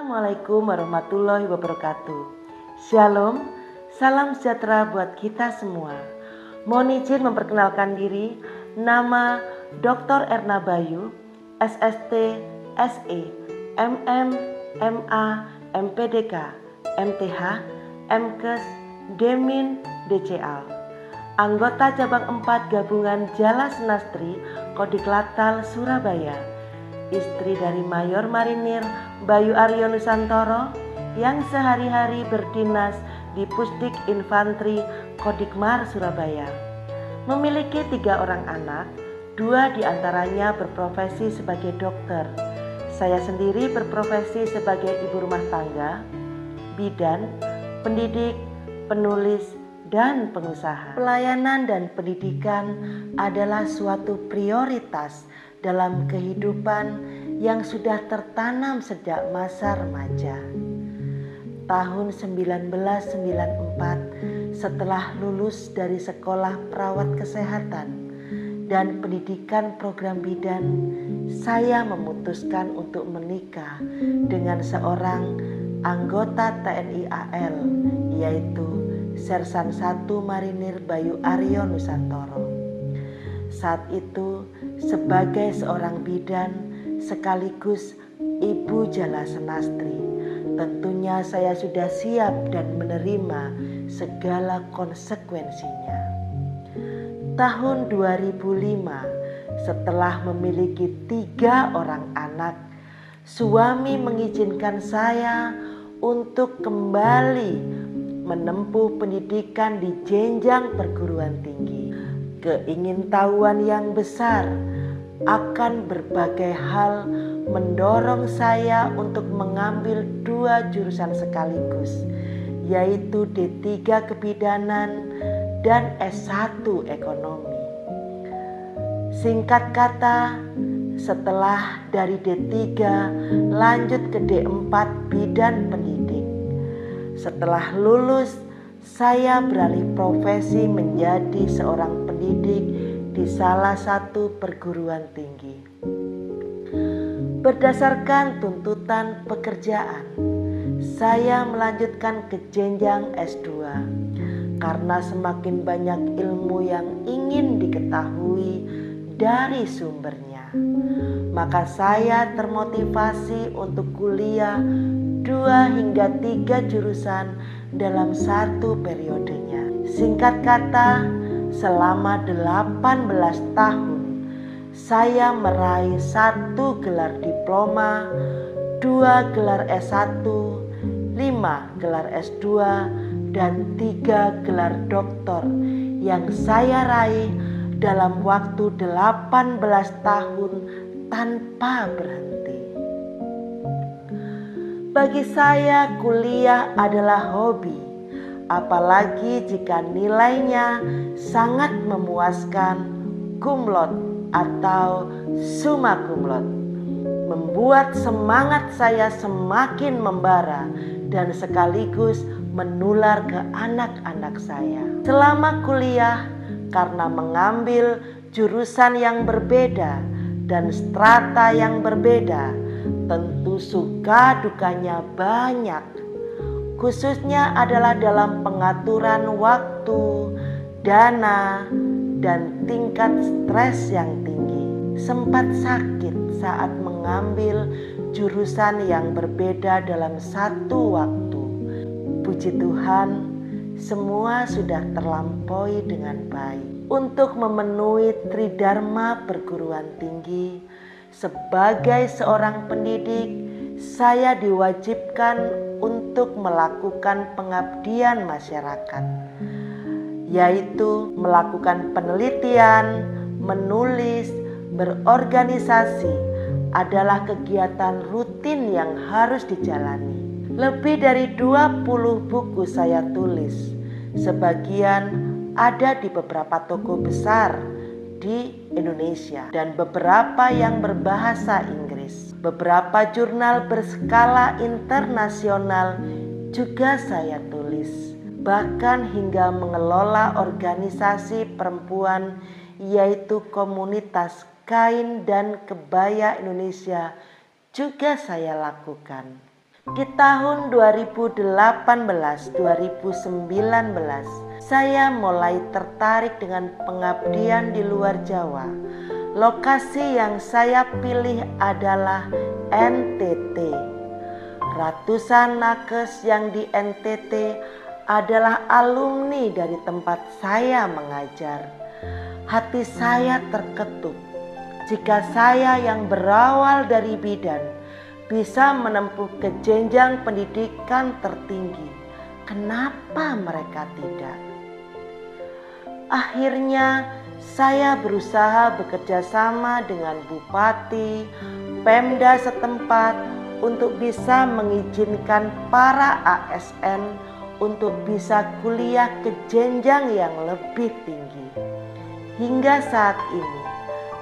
Assalamualaikum warahmatullahi wabarakatuh. Shalom, salam sejahtera buat kita semua. Mohon izin memperkenalkan diri, nama Dr. Erna Bayu, SST, SE, MM, MA, MPDK, MTH, MKes, Demin, DCAL. Anggota Cabang 4 Gabungan Jala Senastri, Kodik Latal, Surabaya. Istri dari Mayor Marinir Bayu Aryo Nusantoro yang sehari-hari berdinas di Pusdik Infantri Kodikmar Surabaya. Memiliki 3 orang anak, 2 diantaranya berprofesi sebagai dokter. Saya sendiri berprofesi sebagai ibu rumah tangga, bidan, pendidik, penulis, dan pengusaha. Pelayanan dan pendidikan adalah suatu prioritas dalam kehidupan yang sudah tertanam sejak masa remaja. Tahun 1994, setelah lulus dari sekolah perawat kesehatan dan pendidikan program bidan, saya memutuskan untuk menikah dengan seorang anggota TNI AL, yaitu Sersan 1 Marinir Bayu Aryo Nusantoro. Saat itu, sebagai seorang bidan sekaligus ibu Jala Senastri, tentunya saya sudah siap dan menerima segala konsekuensinya. Tahun 2005, setelah memiliki 3 orang anak, suami mengizinkan saya untuk kembali menempuh pendidikan di jenjang perguruan tinggi. Keingintahuan yang besar akan berbagai hal mendorong saya untuk mengambil 2 jurusan sekaligus, yaitu D3 Kebidanan dan S1 Ekonomi. Singkat kata, setelah dari D3 lanjut ke D4 Bidan Pendidik. Setelah lulus, saya beralih profesi menjadi seorang pendidik di salah satu perguruan tinggi. Berdasarkan tuntutan pekerjaan, saya melanjutkan ke jenjang S2 karena semakin banyak ilmu yang ingin diketahui dari sumbernya. Maka saya termotivasi untuk kuliah 2 hingga 3 jurusan dalam satu periodenya. Singkat kata, selama 18 tahun saya meraih 1 gelar diploma, 2 gelar S1, 5 gelar S2, dan 3 gelar doktor yang saya raih dalam waktu 18 tahun tanpa berhenti. Bagi saya, kuliah adalah hobi, apalagi jika nilainya sangat memuaskan, cum laude atau summa cum laude, membuat semangat saya semakin membara dan sekaligus menular ke anak-anak saya. Selama kuliah, karena mengambil jurusan yang berbeda dan strata yang berbeda, tentu suka dukanya banyak, khususnya adalah dalam pengaturan waktu, dana, dan tingkat stres yang tinggi. Sempat sakit saat mengambil jurusan yang berbeda dalam satu waktu. Puji Tuhan, semua sudah terlampaui dengan baik. Untuk memenuhi tridharma perguruan tinggi, sebagai seorang pendidik, saya diwajibkan untuk melakukan pengabdian masyarakat, yaitu melakukan penelitian, menulis, berorganisasi adalah kegiatan rutin yang harus dijalani. Lebih dari 20 buku saya tulis, sebagian ada di beberapa toko besar di Indonesia dan beberapa yang berbahasa Inggris. Beberapa jurnal berskala internasional juga saya tulis. Bahkan hingga mengelola organisasi perempuan, yaitu Komunitas Kain dan Kebaya Indonesia, juga saya lakukan. Di tahun 2018-2019, saya mulai tertarik dengan pengabdian di luar Jawa. Lokasi yang saya pilih adalah NTT. Ratusan nakes yang di NTT adalah alumni dari tempat saya mengajar. Hati saya terketuk jika saya yang berawal dari bidan bisa menempuh ke jenjang pendidikan tertinggi. Kenapa mereka tidak? Akhirnya saya berusaha bekerja sama dengan bupati, Pemda setempat untuk bisa mengizinkan para ASN untuk bisa kuliah ke jenjang yang lebih tinggi. Hingga saat ini,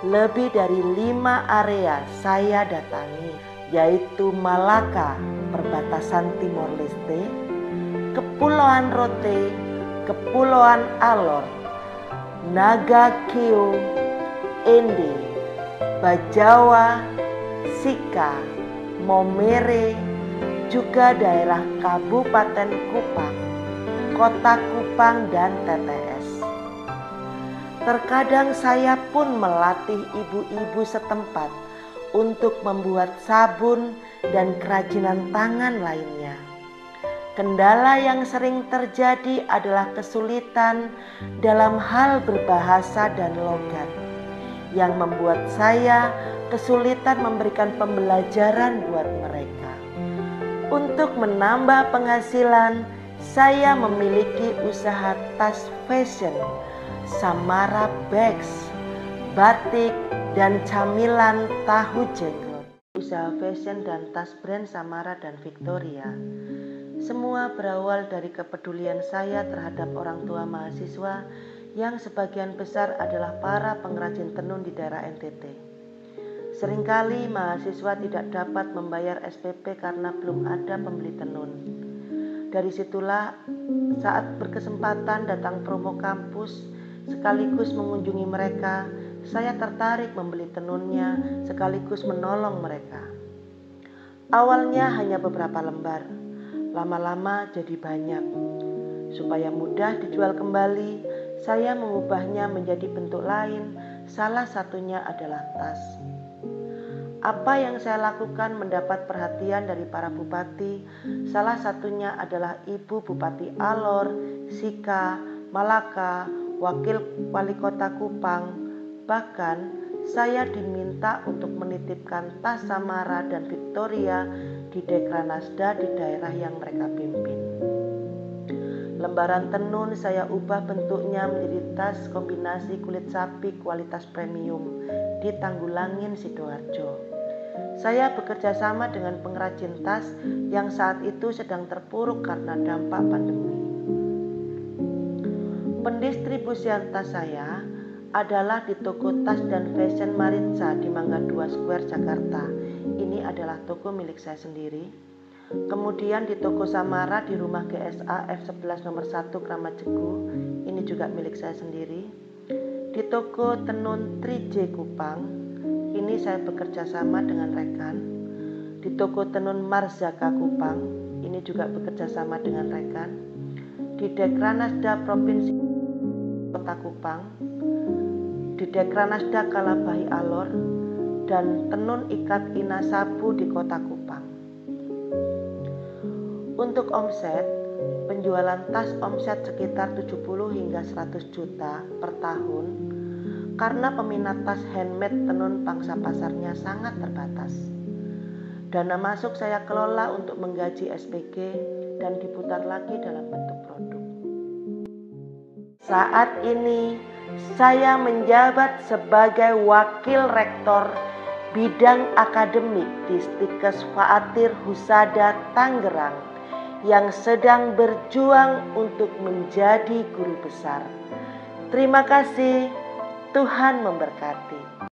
lebih dari 5 area saya datangi, yaitu Malaka, perbatasan Timor Leste, Kepulauan Rote, Kepulauan Alor, Naga Keo, Ende, Bajawa, Sika, Momere, juga daerah Kabupaten Kupang, Kota Kupang, dan TTS. Terkadang saya pun melatih ibu-ibu setempat untuk membuat sabun dan kerajinan tangan lainnya. Kendala yang sering terjadi adalah kesulitan dalam hal berbahasa dan logat, yang membuat saya kesulitan memberikan pembelajaran buat mereka. Untuk menambah penghasilan, saya memiliki usaha tas fashion, Samara Bags, batik, dan camilan tahu jenglot. Usaha fashion dan tas brand Samara dan Victoria. Semua berawal dari kepedulian saya terhadap orang tua mahasiswa yang sebagian besar adalah para pengrajin tenun di daerah NTT. Seringkali mahasiswa tidak dapat membayar SPP karena belum ada pembeli tenun. Dari situlah saat berkesempatan datang promo kampus sekaligus mengunjungi mereka, saya tertarik membeli tenunnya sekaligus menolong mereka. Awalnya hanya beberapa lembar, lama-lama jadi banyak. Supaya mudah dijual kembali, saya mengubahnya menjadi bentuk lain, salah satunya adalah tas. Apa yang saya lakukan mendapat perhatian dari para bupati, salah satunya adalah Ibu Bupati Alor, Sika, Malaka, Wakil Wali Kota Kupang. Bahkan saya diminta untuk menitipkan tas Samara dan Victoria di Dekranasda di daerah yang mereka pimpin. Lembaran tenun saya ubah bentuknya menjadi tas kombinasi kulit sapi kualitas premium di Tanggulangin, Sidoarjo. Saya bekerja sama dengan pengrajin tas yang saat itu sedang terpuruk karena dampak pandemi. Pendistribusian tas saya adalah di toko tas dan fashion Maritza di Mangga 2 Square, Jakarta. Ini adalah toko milik saya sendiri. Kemudian di toko Samara di rumah GSA F11 nomor 1 Kramat Jegu. Ini juga milik saya sendiri. Di toko tenun 3J Kupang. Ini saya bekerja sama dengan rekan. Di toko tenun Marzaka Kupang. Ini juga bekerja sama dengan rekan. Di Dekranasda Provinsi Kota Kupang, di Dekranasda Kalabahi Alor, dan tenun ikat Ina Sabu di Kota Kupang. Untuk omset, penjualan tas omset sekitar 70 hingga 100 juta per tahun karena peminat tas handmade tenun pangsa pasarnya sangat terbatas. Dana masuk saya kelola untuk menggaji SPG dan diputar lagi dalam bentuk produk. Saat ini saya menjabat sebagai Wakil Rektor Bidang Akademik di Stikes Fatir Husada Tangerang yang sedang berjuang untuk menjadi guru besar. Terima kasih, Tuhan memberkati.